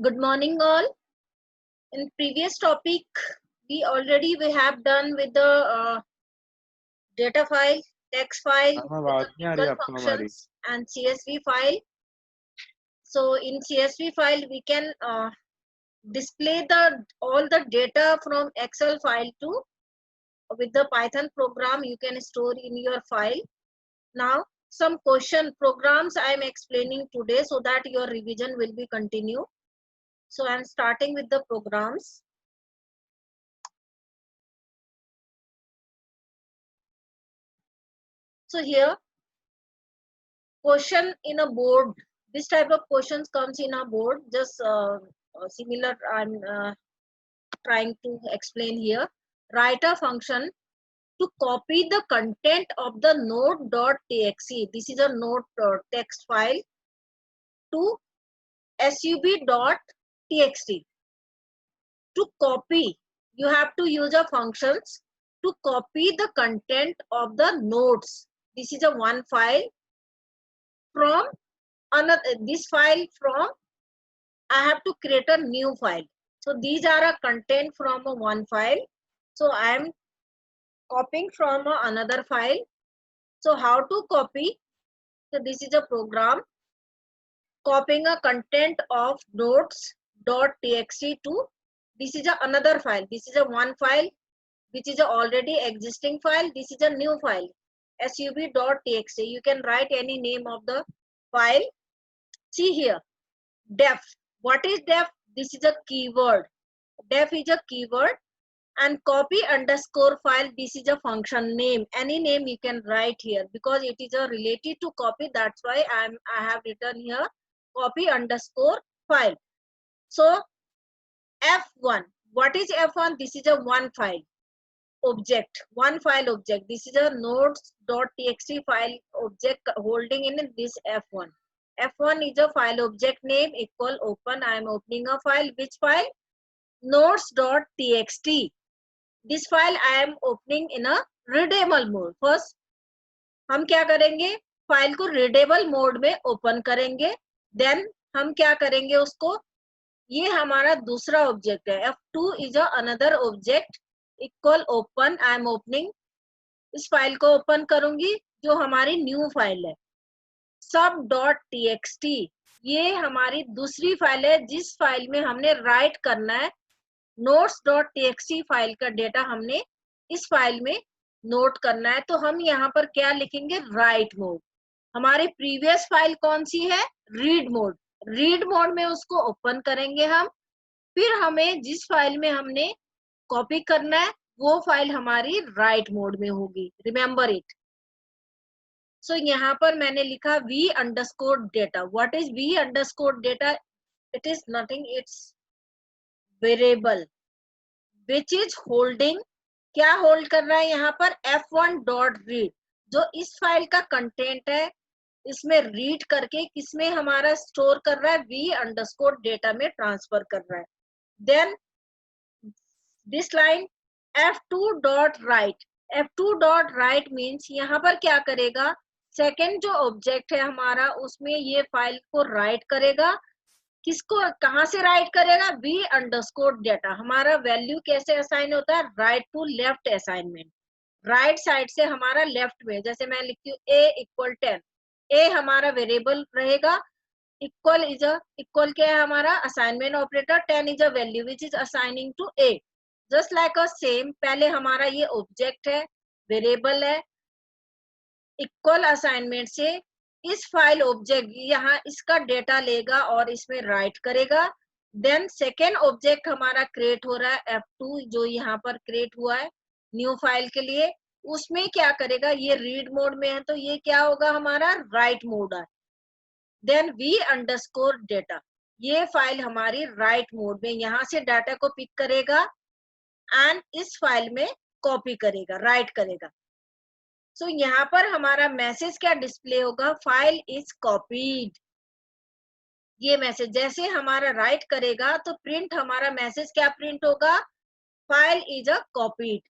Good morning, all. In previous topic, we have done with the data file, text file, ma'am with आवाज the नहीं आ रही local आपको हमारी। functions and CSV file. So in CSV file, we can display the all the data from Excel file to with the Python program you can store in your file. Now some question programs I am explaining today so that your revision will be continue. So I am starting with the programs. So here question in a board, this type of questions comes in a board, just similar I'm trying to explain here. Write a function to copy the content of the node.txt, this is a node text file, to sub.txt. To copy, you have to use a functions to copy the content of the nodes. This is a one file from another, this file from I have to create a new file. So these are a content from a one file. So I am copying from another file. So how to copy? So this is a program copying a content of nodes.txt to, this is a another file. This is a one file which is a already existing file. This is a new file sub.txt. You can write any name of the file. See here, def. What is def? This is a keyword. Def is a keyword, and copy underscore file, this is a function name. Any name you can write here because it is a related to copy, that's why I have written here copy underscore file. So f1, what is f1? This is a one file object, one file object. This is a nodes.txt file object holding in this f1. F1 is a file object name equal open. I am opening a file. Which file? Nodes.txt. This file I am opening in a readable mode. First हम क्या करेंगे, file को readable mode में open करेंगे. Then हम क्या करेंगे उसको, ये हमारा दूसरा ऑब्जेक्ट है. F2 is another object equal open. I am opening, इस फाइल को ओपन करूंगी जो हमारी न्यू फाइल है sub.txt. ये हमारी दूसरी फाइल है जिस फाइल में हमने राइट करना है notes.txt फाइल का डेटा हमने इस फाइल में नोट करना है. तो हम यहाँ पर क्या लिखेंगे, राइट मोड. हमारी प्रीवियस फाइल कौन सी है, रीड मोड. रीड मोड में उसको ओपन करेंगे हम. फिर हमें जिस फाइल में हमने कॉपी करना है वो फाइल हमारी राइट मोड में होगी. Remember it. सो यहाँ पर मैंने लिखा v underscore data. What is v underscore data? It is nothing, it's variable which is holding. क्या होल्ड कर रहा है यहाँ पर, f1 डॉट रीड. जो इस फाइल का कंटेंट है इसमें रीड करके किसमें हमारा स्टोर कर रहा है, v अंडरस्कोर डेटा में ट्रांसफर कर रहा है. Then this line f2 dot write. f2 dot write means यहाँ पर क्या करेगा, सेकेंड जो ऑब्जेक्ट है हमारा उसमें ये फाइल को राइट करेगा. किसको, कहां से राइट करेगा, v अंडरस्कोर डेटा. हमारा वैल्यू कैसे असाइन होता है, right to left assignment. Right side से हमारा लेफ्ट में, जैसे मैं लिखती हूँ a इक्वल 10. a हमारा वेरिएबल रहेगा. इक्वल इज इक्वल क्या है हमारा assignment operator. 10 is a value which is assigning to a. Just like a same, पहले हमारा ये ऑब्जेक्ट है, वेरिएबल है. इक्वल असाइनमेंट से इस फाइल ऑब्जेक्ट यहाँ इसका डेटा लेगा और इसमें राइट करेगा. देन सेकेंड ऑब्जेक्ट हमारा क्रिएट हो रहा है f2 जो यहाँ पर क्रिएट हुआ है न्यू फाइल के लिए. उसमें क्या करेगा, ये रीड मोड में है तो ये क्या होगा हमारा राइट मोड है. देन v अंडरस्कोर डेटा, ये फाइल हमारी राइट मोड में यहाँ से डाटा को पिक करेगा एंड इस फाइल में कॉपी करेगा, राइट करेगा. सो यहाँ पर हमारा मैसेज क्या डिस्प्ले होगा, फाइल इज कॉपीड. ये मैसेज जैसे हमारा राइट करेगा तो प्रिंट हमारा मैसेज क्या प्रिंट होगा, फाइल इज अ कॉपीड.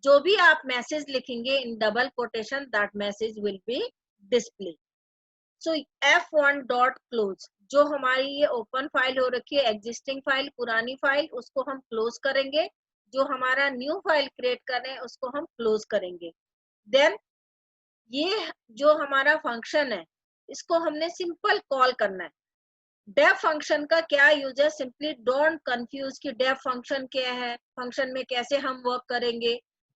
जो भी आप मैसेज लिखेंगे in double quotation that message will be display. So f1 dot close, जो हमारी ये ओपन फाइल हो रखी है, एग्जिस्टिंग फाइल, पुरानी फाइल, उसको हम क्लोज करेंगे। जो हमारा न्यू फाइल क्रिएट कर रहे हैं उसको हम क्लोज करेंगे। देन ये जो हमारा फंक्शन है इसको हमने सिंपल कॉल करना है। डेफ फंक्शन का क्या यूज है, सिंपली डोंट कंफ्यूज कि डेफ फंक्शन क्या है, फंक्शन में कैसे हम वर्क करेंगे।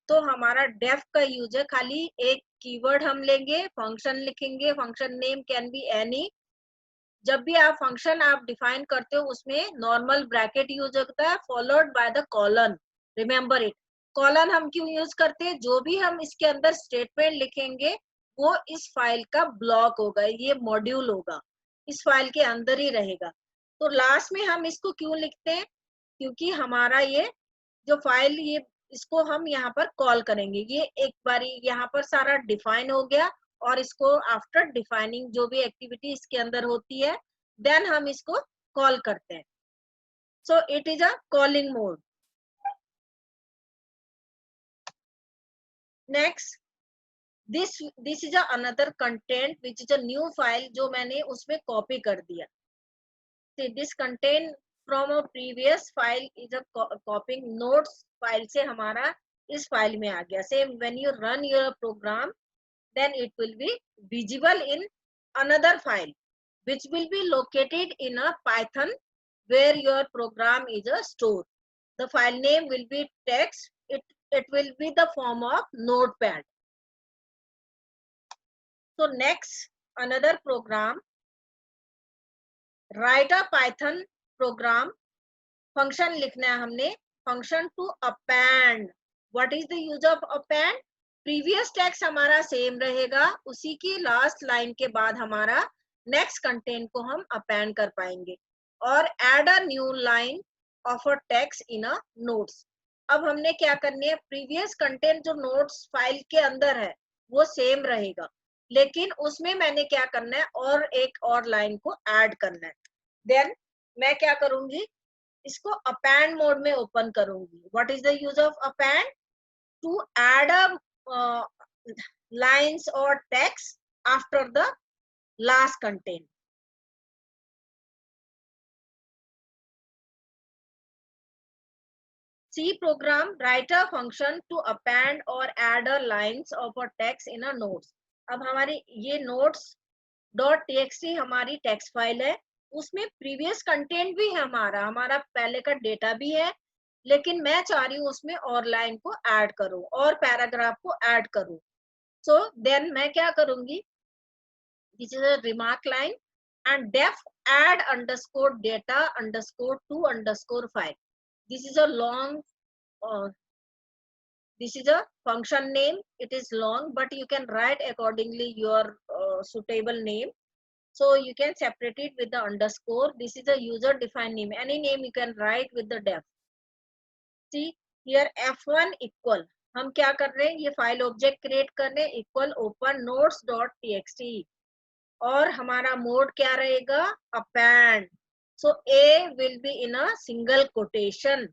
तो हमारा डेफ का यूज है, खाली एक कीवर्ड हम लेंगे, फंक्शन लिखेंगे, function name can be any. जब भी आप फंक्शन आप डिफाइन करते हो उसमें नॉर्मल ब्रैकेट यूज होता है followed by the colon. Remember it, colon हम क्यों यूज करते हैं, जो भी हम इसके अंदर स्टेटमेंट लिखेंगे वो इस फाइल का ब्लॉक होगा, ये मॉड्यूल होगा, इस फाइल के अंदर ही रहेगा। तो लास्ट में हम इसको क्यों लिखते हैं, क्योंकि हमारा ये जो फाइल ये इसको हम यहाँ पर कॉल करेंगे। ये एक बारी यहाँ पर सारा डिफाइन हो गया और इसको आफ्टर डिफाइनिंग जो भी एक्टिविटी इसके अंदर होती है देन हम इसको कॉल करते हैं। So it is a calling mode. Next, this is another content which is a new file जो मैंने उसमें कॉपी कर दिया। This content from a previous file is a copying notes file से हमारा इस फाइल में आ गया। Same when you run your program then it will be visible in another file which will be located in a Python where your program is a store. The file name will be text. It will be the form of notepad. So next, another program, write a Python program. Function लिखना है हमने, function to append. What is the use of append? Previous text हमारा same रहेगा, उसी की last line के बाद हमारा नेक्स्ट कंटेंट को हम अपेंड कर पाएंगे। और add a new line of a text in a notes. अब हमने क्या करनी है, प्रीवियस कंटेंट जो नोट्स फाइल के अंदर है वो सेम रहेगा, लेकिन उसमें मैंने क्या करना है और एक और लाइन को ऐड करना है। देन मैं क्या करूंगी, इसको अपेंड मोड में ओपन करूंगी। What is the use of append? To add a lines or text after the last content. C program, write a function to append or add a lines of a text in a notes. अब हमारी ये notes dot txt हमारी text file है, उसमें previous content भी है, हमारा पहले का डेटा भी है, लेकिन मैं चाह रही हूँ उसमें और लाइन को ऐड करूं और पैराग्राफ को ऐड करूं। सो देन मैं क्या करूंगी, this is a remark line and def add underscore data underscore to underscore file. This is a long this is a function name, it is long but you can write accordingly your suitable name. So you can separate it with the underscore. This is a user defined name, any name you can write with the def. See here f1 equal, हम क्या कर रहे हैं, ये file object create कर रहे हैं, equal open notes dot txt और हमारा मोड क्या रहेगा, append. So A will be in a single quotation.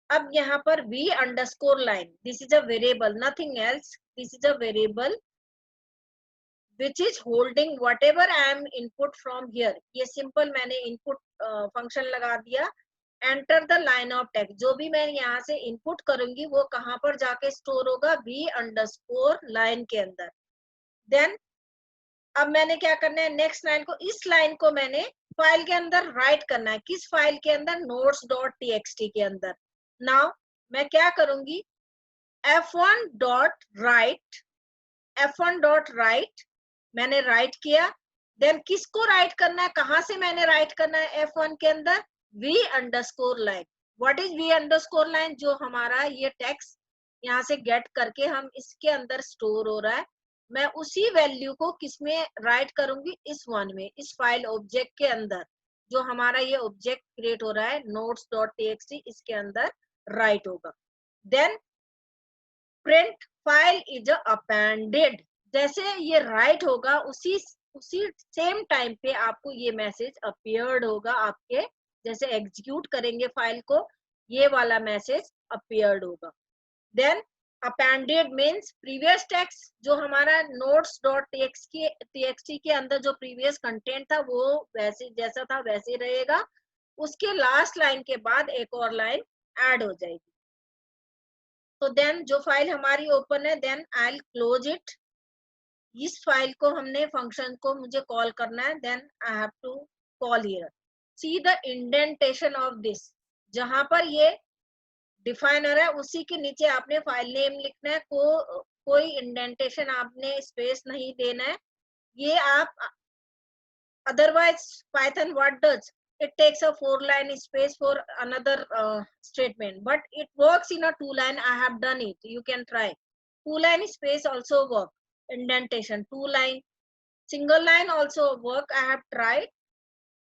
अब यहाँ पर v underscore line, this is a variable, nothing else, this is a variable which is holding whatever I am input from here. ये simple मैंने input function लगा दिया। Enter the line of text, जो भी मैं यहाँ से इनपुट करूंगी वो कहाँ पर जाके स्टोर होगा, v अंडरस्कोर लाइन के अंदर। देन अब मैंने क्या करना है, नेक्स्ट लाइन को, इस लाइन को मैंने फाइल के अंदर राइट करना है। किस फाइल के अंदर, नोट्स डॉट txt के अंदर। नाउ मैं क्या करूंगी, f1 dot right, f1 dot right मैंने राइट किया। देन किसको राइट करना है, कहां से मैंने राइट करना है, f1 के अंदर v underscore line. What is v underscore line, जो हमारा ये टेक्स्ट यहाँ से गेट करके हम इसके अंदर स्टोर हो रहा है, मैं उसी वैल्यू को किसमें राइट करूंगी, इस वन में, इस फाइल ऑब्जेक्ट के अंदर, जो हमारा ये ऑब्जेक्ट क्रिएट हो रहा है नोट्स डॉट txt, इसके अंदर राइट होगा। Then print file is appended, जैसे ये राइट होगा उसी सेम टाइम पे आपको ये मैसेज अपीयर्ड होगा, आपके जैसे एग्जीक्यूट करेंगे फाइल को, ये वाला मैसेज अपीयर्ड होगा। Then appended means previous text, जो हमारा नोट्स डॉट टीएक्सटी के अंदर जो प्रीवियस कंटेंट था वो वैसे जैसा था वैसे रहेगा, उसके लास्ट लाइन के बाद एक और लाइन ऐड हो जाएगी। तो देन जो फाइल हमारी ओपन है, then I will close it. इस फाइल को हमने फंक्शन को मुझे कॉल करना है, then I have to call here. See the indentation of this, जहां पर ये डिफाइनर है उसी के नीचे आपने फाइल नेम लिखना है, कोई इंडेंटेशन आपने स्पेस नहीं देना है। ये आप otherwise Python what does, it takes a 4-line space for another statement, but it works in a 2-line. I have done it, you can try. 2-line space also work, indentation 2-line, single line also work, I have tried.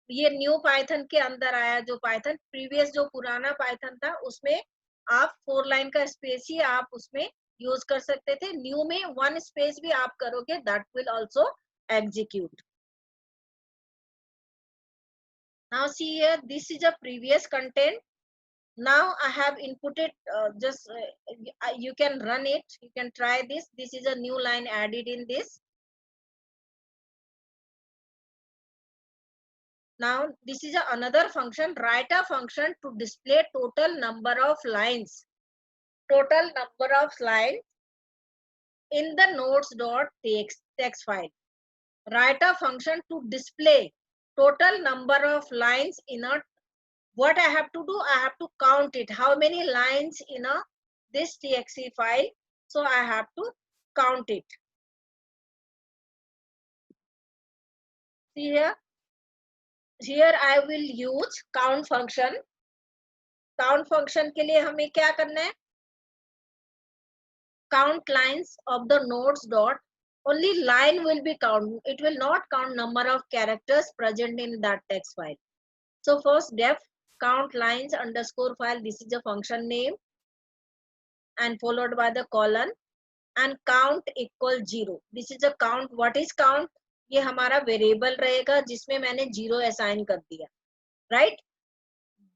ये new Python के अंदर आया, जो Python previous जो पुराना Python था उसमें आप 4-line का स्पेस ही आप उसमें यूज कर सकते थे, न्यू में 1 स्पेस भी आप करोगे that will also execute. Now see here, this is a previous content. Now I have inputted, you can run it, you can try this. This is a new line added in this. Now this is another function, write a function to display total number of lines. Total number of lines in the notes.txt file. Write a function to display total number of lines in a, what I have to do, I have to count it, how many lines in a this txt file, so I have to count it. See here I will use count function. count function के लिए हमें क्या करना है, count lines of the notes dot, only line will be count, it will not count number of characters present in that text file. So first def count lines underscore file, this is a function name, and followed by the colon, and count equal 0. This is a count. What is count? ये हमारा variable रहेगा जिसमें मैंने 0 assign कर दिया, right.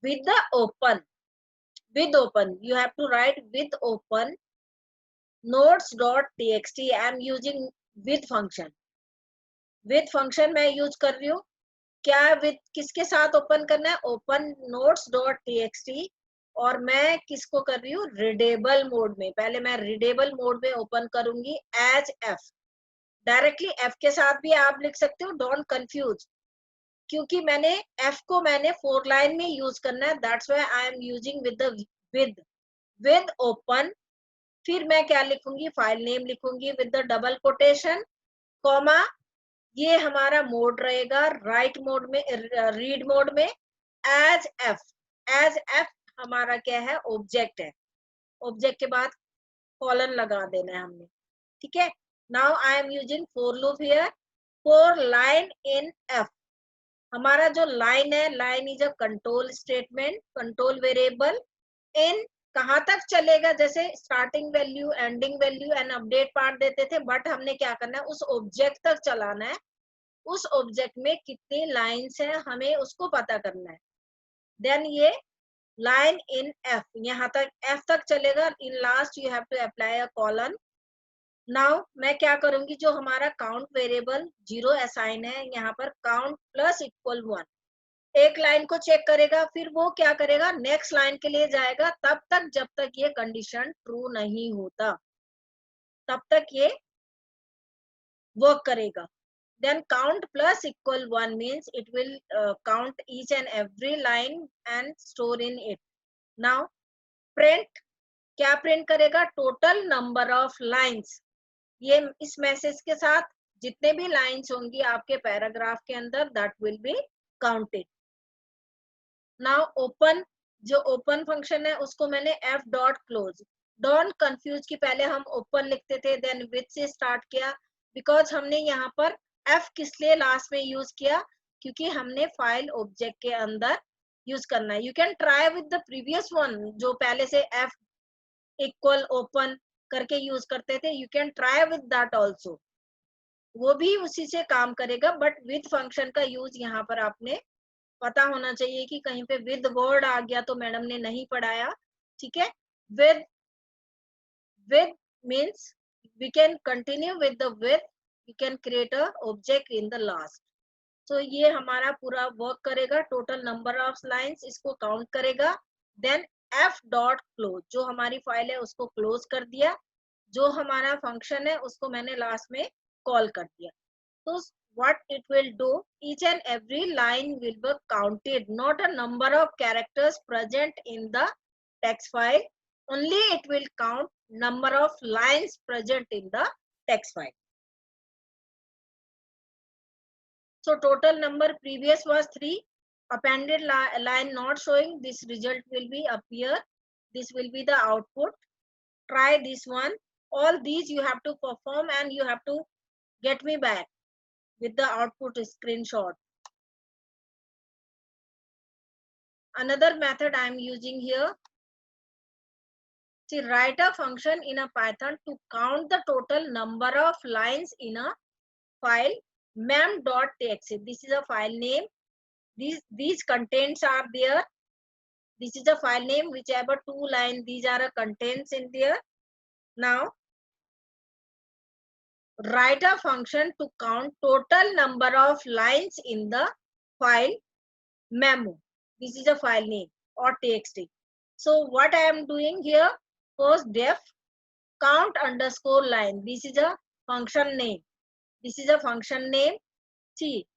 with the open, with open you have to write with open notes.txt. I am using with function, with function मैं use कर रही हूँ। क्या with किसके साथ ओपन करना है, ओपन notes.txt, और मैं किसको कर रही हूँ, रीडेबल मोड में। पहले मैं रीडेबल मोड में ओपन करूंगी एज एफ, डायरेक्टली एफ के साथ भी आप लिख सकते हो, डोंट कंफ्यूज, क्योंकि मैंने एफ को मैंने 4-line में यूज करना है, that's why I am using with the with open. फिर मैं क्या लिखूंगी, फाइल नेम लिखूंगी with the double quotation comma, ये हमारा मोड रहेगा राइट मोड में, रीड मोड में, एज एफ। एज एफ हमारा क्या है, ऑब्जेक्ट है, ऑब्जेक्ट के बाद कॉलन लगा देना है हमने, ठीक है। Now I am using for loop here, for line in F. हमारा जो लाइन है, line is a control statement, control variable. इन कहाँ तक चलेगा, जैसे starting value, ending value and update part देते थे, बट हमने क्या करना है, उस ऑब्जेक्ट तक चलाना है, उस ऑब्जेक्ट में कितनी लाइन्स है हमें उसको पता करना है। देन ये लाइन इन एफ, यहाँ तक एफ तक चलेगा, in last you have to apply a colon. Now मैं क्या करूंगी, जो हमारा काउंट वेरिएबल 0 असाइन है, यहाँ पर काउंट प्लस इक्वल 1, एक लाइन को चेक करेगा, फिर वो क्या करेगा, नेक्स्ट लाइन के लिए जाएगा, तब तक जब तक ये कंडीशन ट्रू नहीं होता, तब तक ये वर्क करेगा। Then count plus equal 1 means it will count each and every line and store in it. Now print, क्या print करेगा, total number of lines। ये इस मैसेज के साथ जितने भी लाइन्स होंगी आपके पैराग्राफ के अंदर, that will be counted. Now open, जो ओपन फंक्शन है उसको मैंने f dot close, don't confuse कि पहले हम ओपन लिखते थे देन विथ से स्टार्ट किया, बिकॉज हमने यहाँ पर f किस लिए लास्ट में यूज किया, क्योंकि हमने फाइल ऑब्जेक्ट के अंदर यूज करना है। You can try with the previous one, जो पहले से f इक्वल ओपन करके यूज करते थे, you can try with that also, वो भी उसी से काम करेगा, बट विद फंक्शन का यूज यहाँ पर आपने पता होना चाहिए कि कहीं पे विद वर्ड आ गया तो मैडम ने नहीं पढ़ाया, ठीक है। With with means we can continue with the with, we can create a object in the last. So ये हमारा पूरा वर्क करेगा, टोटल नंबर ऑफ लाइंस इसको काउंट करेगा, देन f डॉट क्लोज, जो हमारी फाइल है उसको क्लोज कर दिया, जो हमारा फंक्शन है उसको मैंने लास्ट में कॉल कर दिया. So what it will do, each and every line will be counted, not a number of characters present in the text file, only it will count number of lines present in the text file. So total number previous was 3, appended line not showing, this result will be appear, this will be the output. Try this one, all these you have to perform and you have to get me back with the output screenshot. Another method I am using here. See, write a function in a Python to count the total number of lines in a file mem.txt. This is a file name. These contents are there. This is a file name, whichever 2 lines, these are a contents in there. Now, write a function to count total number of lines in the file memo. This is a file name or txt. So what I am doing here, first def count underscore line. This is a function name. This is a function name. See,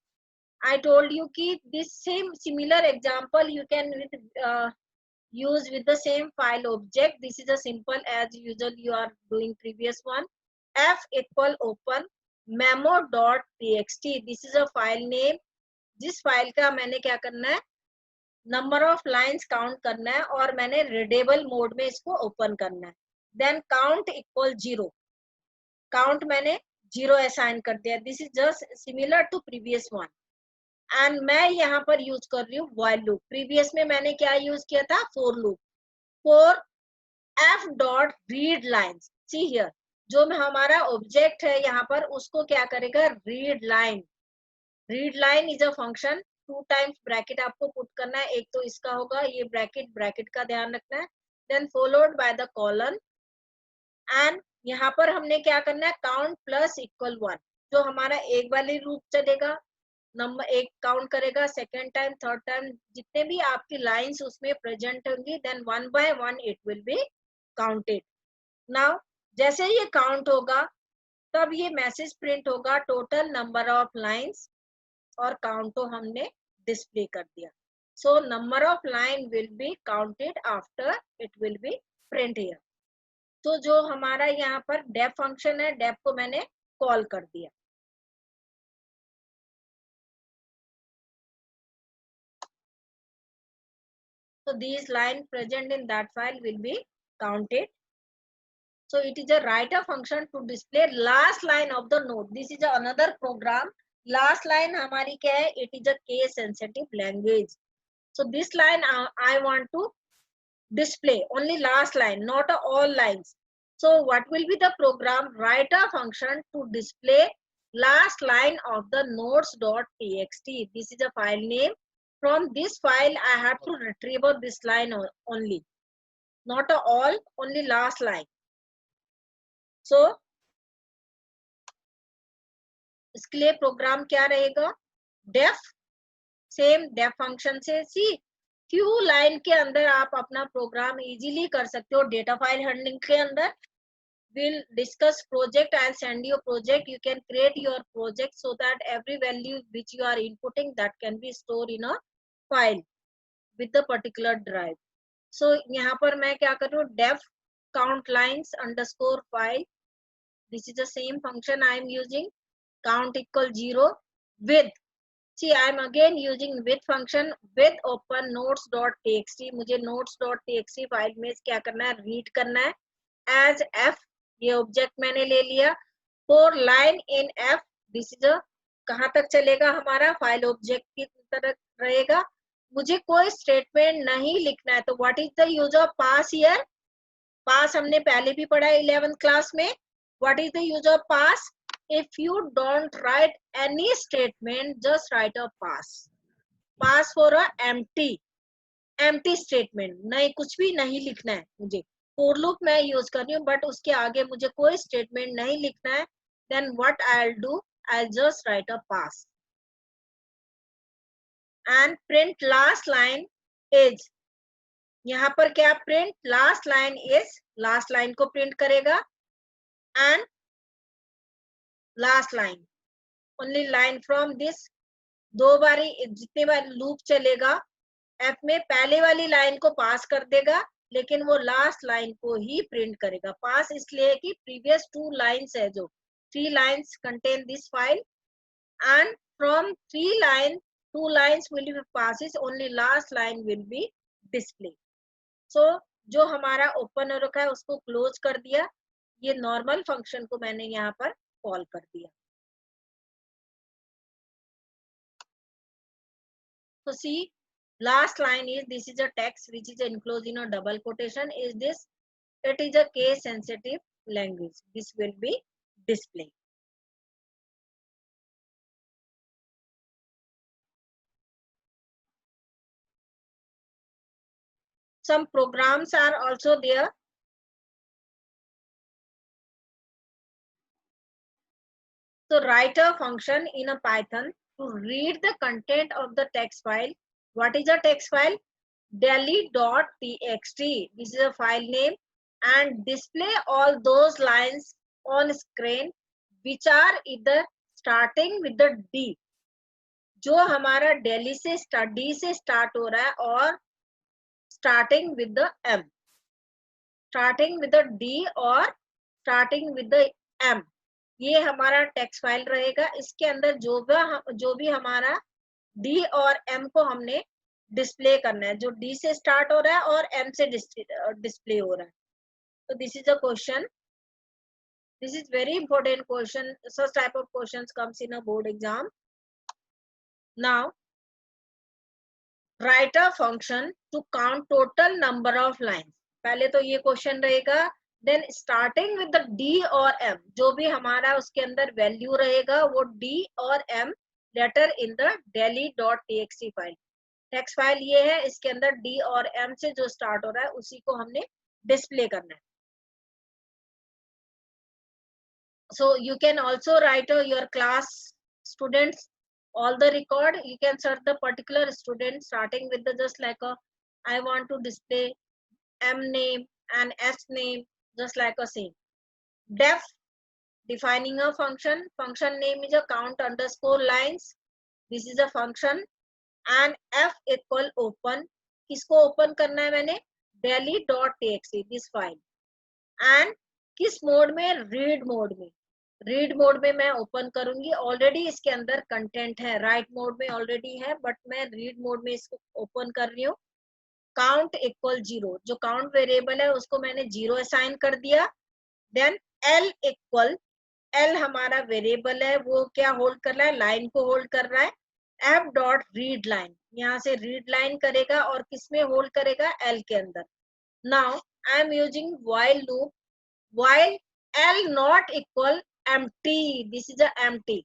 I told you कि this same similar example you can use with the same file object. This is a simple as usual you are doing previous one. F equal open memo.txt. This is a file name. जिस file का मैंने क्या करना है, number of lines count करना है और मैंने रीडेबल मोड में इसको ओपन करना है. देन काउंट इक्वल 0, काउंट मैंने 0 असाइन कर दिया. This is just similar to previous one. And मैं यहाँ पर यूज कर रही हूँ व्हाइल लूप. प्रीवियस में मैंने क्या यूज किया था, for loop. For f dot read lines. See here, जो हमारा ऑब्जेक्ट है यहाँ पर उसको क्या करेगा, read line. Read line is a function, 2 times bracket आपको पुट करना है. एक तो इसका होगा ये ब्रैकेट का ध्यान रखना है. Then followed by the colon. And यहाँ पर हमने क्या करना है, काउंट प्लस इक्वल 1. जो हमारा एक वाली लूप चलेगा, नंबर एक काउंट करेगा, सेकेंड टाइम, थर्ड टाइम, जितने भी आपकी लाइंस उसमें प्रेजेंट होंगी, then 1 by 1 it will be counted. Now जैसे ये काउंट होगा तब ये मैसेज प्रिंट होगा, टोटल नंबर ऑफ लाइंस, और काउंट तो हमने डिस्प्ले कर दिया. So number of line will be counted after it will be print here. तो जो हमारा यहाँ पर डेफ फंक्शन है, डेफ को मैंने कॉल कर दिया. So these lines present in that file will be counted. So it is a write a function to display last line of the node. This is another program. Last line हमारी क्या है? It is a case sensitive language. So this line I want to display only last line, not all lines. So what will be the program? Write a function to display last line of the nodes.txt. This is a file name. From this file I have to retrieve this line only, not all, only last line. So इसके लिए programme क्या रहेगा, def, same def function से. See few line के अंदर आप अपना programme easily कर सकते हो. डेटा फाइल हैंडलिंग के अंदर we'll discuss project. I'll send you a project. You can create your project so that every value which you are inputting that can be stored in a file with the particular drive. So यहाँ पर मैं क्या कर रही हूँ, def count lines underscore file. This is the same function I am using. Count equal 0 with. See, I am again using with function with open notes.txt. मुझे notes.txt file में क्या करना है, रीड करना है. As f, ये object मैंने ले लिया. For line in f, this is कहाँ तक चलेगा हमारा, फाइल ऑब्जेक्ट की तरह रहेगा. मुझे कोई स्टेटमेंट नहीं लिखना है. तो what is the use of pass here. Pass हमने पहले भी पढ़ा 11th क्लास में. What is the use of pass? If you don't write any statement, just write a pass. Pass for a empty statement. नहीं, कुछ भी नहीं लिखना है मुझे. फॉर लूप मैं यूज कर रही हूँ, बट उसके आगे मुझे कोई स्टेटमेंट नहीं लिखना है, then what I will do, I just write a pass and print last line is, यहाँ पर क्या print last line is, last line को प्रिंट करेगा, and last line only line from this, दो बारी जितने बार लूप चलेगा एफ में पहले वाली लाइन को पास कर देगा, लेकिन वो लास्ट लाइन को ही प्रिंट करेगा। पास इसलिए कि प्रीवियस टू लाइन्स है, जो 3 lines contain this file, and from 2 lines will be passes, only last line will be display. So जो हमारा ओपन हो रखा है उसको क्लोज कर दिया, ये नॉर्मल फंक्शन को मैंने यहाँ पर कॉल कर दिया। तो see, last line is, this is a text which is enclosed in a double quotation, is this, it is a case sensitive language, this will be display. Some programs are also there. So write a function in a Python to read the content of the text file. What is a text file? delhi.txt. This is a file name, and display all those lines on screen which are either starting with the D. जो हमारा daily से D से start हो रहा है, और starting with the M, starting with the D और starting with the M, ये हमारा टेक्स्ट फाइल रहेगा। इसके अंदर जो भी हमारा डी और एम को हमने डिस्प्ले करना है, जो डी से स्टार्ट हो रहा है और एम से डिस्प्ले हो रहा है। तो this is a question, this is very important question, such type of questions comes in a board exam. Now write a function to count total number of lines. पहले तो ये क्वेश्चन रहेगा, then starting with the D और M, जो भी हमारा उसके अंदर वैल्यू रहेगा वो डी और M letter in the delhi.txt file, text file ये है, इसके अंदर डी और एम से जो स्टार्ट हो रहा है उसी को हमने डिस्प्ले करना है। So you can also write your class students all the record, you can search the particular student starting with the just like a, I want to display M name and S name, just like a same. Def, defining a function, function name is a count underscore lines, this is a function, and F equal open, किसको open करना है मैंने, delhi.txt this file, and किस mode में, read mode में, read mode में मैं open करूंगी। ऑलरेडी इसके अंदर कंटेंट है, राइट मोड में ऑलरेडी है, बट मैं रीड मोड में इसको ओपन कर रही हूँ। काउंट इक्वल 0, जो काउंट वेरिएबल है उसको मैंने 0 असाइन कर दिया। देन एल इक्वल, एल हमारा वेरिएबल है, वो क्या होल्ड कर रहा है, लाइन को होल्ड कर रहा है। एफ डॉट रीड लाइन, यहाँ से रीड लाइन करेगा और किसमें होल्ड करेगा, एल के अंदर। Now I am using while loop, while L not equal empty, this is a empty,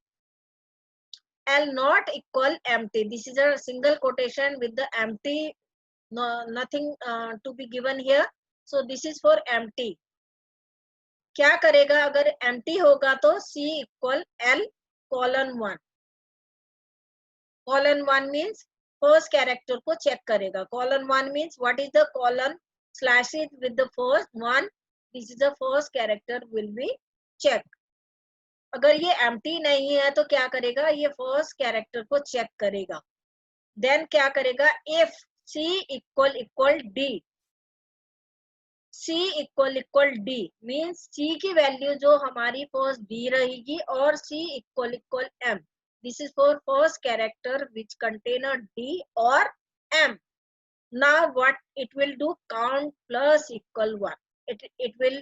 L not equal empty, this is a single quotation with the empty, no, nothing to be given here, so this is for empty। क्या करेगा, अगर empty होगा तो C equal L colon 1, colon 1 means first character को check करेगा, colon 1 means what is the colon slash it with the first one, this is the first character will be checked। अगर ये empty नहीं है तो क्या करेगा, ये फर्स्ट कैरेक्टर को चेक करेगा। देन क्या करेगा, if C equal equal D, C equal equal D means C की वैल्यू जो हमारी फर्स्ट डी रहेगी, और C equal equal M, this is for first character which contain a D और M. Now what it will do, count plus equal 1, it will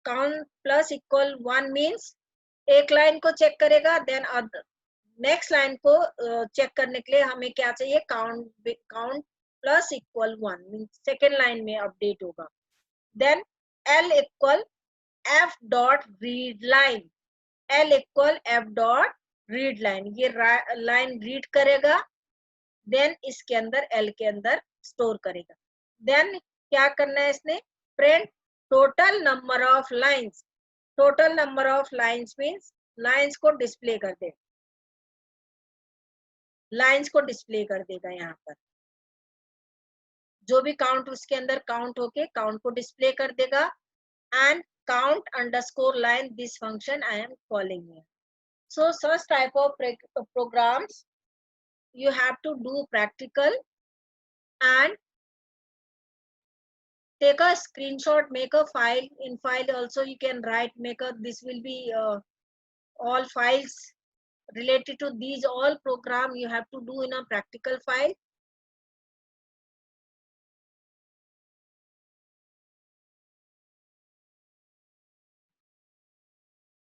count plus equal 1 means एक line को check करेगा, then next line को check करने के लिए हमें क्या चाहिए, count plus equal 1 means second line में अपडेट होगा। Then L equal F dot read line, L equal F dot read line, ये लाइन रीड करेगा, देन इसके अंदर एल के अंदर स्टोर करेगा। देन क्या करना है इसने, print total number of lines. Total number of lines means lines को display कर दे, lines को display कर देगा यहाँ पर, जो भी count उसके अंदर count होके count को display कर देगा. And count underscore line, this function I am calling here. So such type of programs you have to do practical and take a screenshot, make a file. In file also you can write, make a, this will be all files related to these all program you have to do in a practical file.